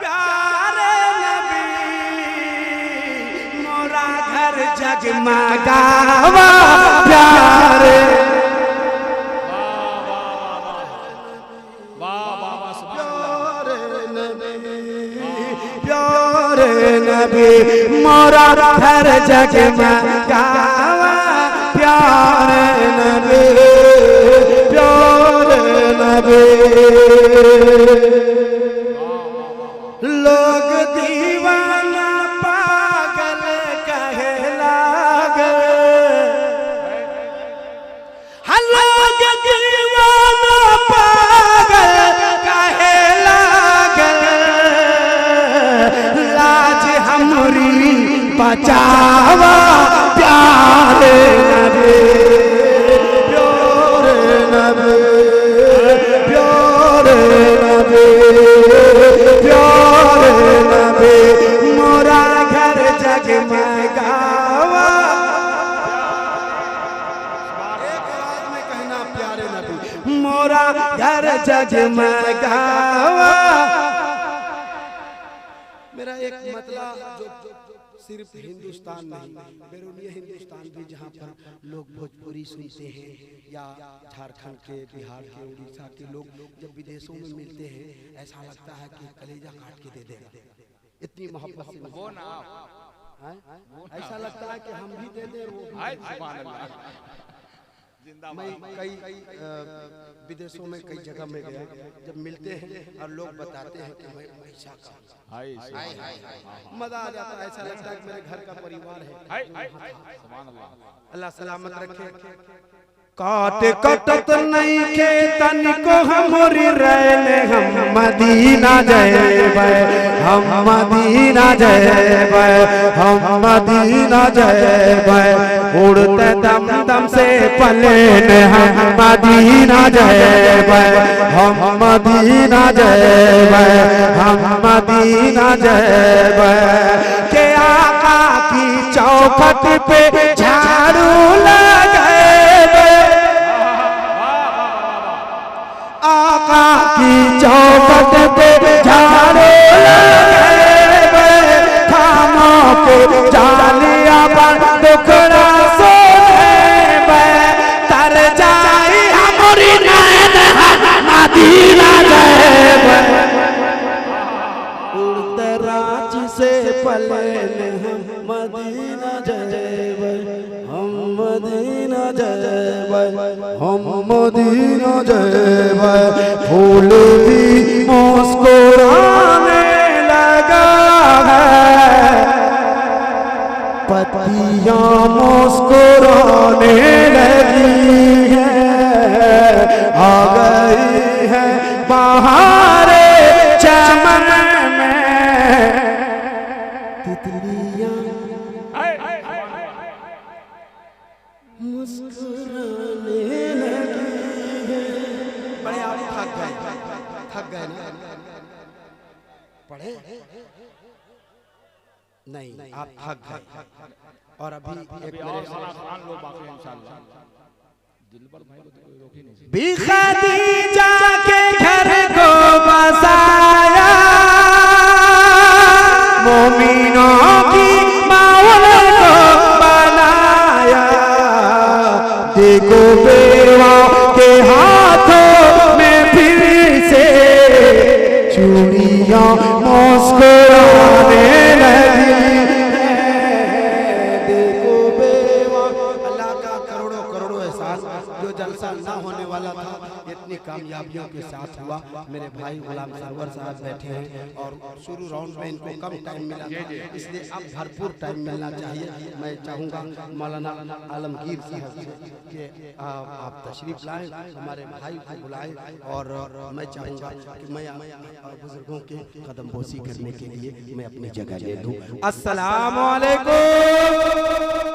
प्यारे नबी मोरा घर जगमगावा प्यारे नबी मोरा घर जगमगावा प्यारे नबी प्यारे नबी लोग दीवाना पागल कहे लागे लोग दीवाना पागल कहे लागे लाज हमरी बचावा प्यारे नबी प्यारे नबी प्यारे नबी प्यारे नबी मोरा घर जगमगावा एक आवाज में कहना प्यारे नबी मोरा घर जगमगावा। मेरा एक मतलब जो सिर्फ हिंदुस्तान नहीं बैरूनी हिंदुस्तान भी जहाँ पर लोग भोजपुरी सुनते हैं या झारखंड के बिहार के उड़ीसा के लोग जब विदेशों में मिलते हैं ऐसा लगता है कि कलेजा काट के दे देगा इतनी मोहब्बत से वो ना ऐसा लगता है कि हम भी दे दें वो मैं कई विदेशों में कई जगह में गया जब मिलते हैं और लोग बताते हैं कि मैं ऐसा मजा आ जाता है ऐसा लगता है कि मेरे घर का परिवार है। अल्लाह सलामत रखे। काट कटत नहीं के तन को हमरी रहने हम मदीना जयबै हम मदीना जयबै हम मदीना जयबै उड़ते दम दम से पलेन हम मदीना जयबै हम मदीना जयबै हम मदीना जयबै के आका की चौखट पे झाड़ू लगाएबै आका की चौखट पे झाड़ू लगाएबै खामों के जालिया पर टुकड़ा सोएबै तर जाई हमरी नैन मदीना जयबै उड़ते रांची से पलेन हम मदीना जयबै हम मदीना जयबै हम मदीना जयबै फूल भी मुस्कुराने लगा है पत्तियां मुस्कुराने लगी है आ गई है बहारे चमन में तितलियां मुस्कुराने लगी है। बड़े आप थक गए ना पढ़े नहीं आप थक गए और अभी एक मेरे भी खदीजा के घर को बसाया मोमिनों की मौला को बनाया देखो बेवा के हाथों में फिर से चूड़ियां मुस्कुराने लगी देखो बेवा। अल्लाह का करोड़ों करोड़ों एहसान जो जलसा ना होने वाला था इतनी कामयाबियों के साथ हुआ। मेरे भाई गुलाम सरवर साहब बैठे हैं और शुरू राउंड में इनको कम टाइम मिला इसलिए अब भरपूर टाइम मिलना चाहिए। मैं चाहूँगा मौलाना आलमगीर साहब कि आप तशरीफ लाएं हमारे भाई को बुलाएं और मैं चाहूँगा कि मैं बुजुर्गों के कदम बोसी करने के लिए मैं अपनी जगह ले लूँ। अस्सलाम वालेकुम।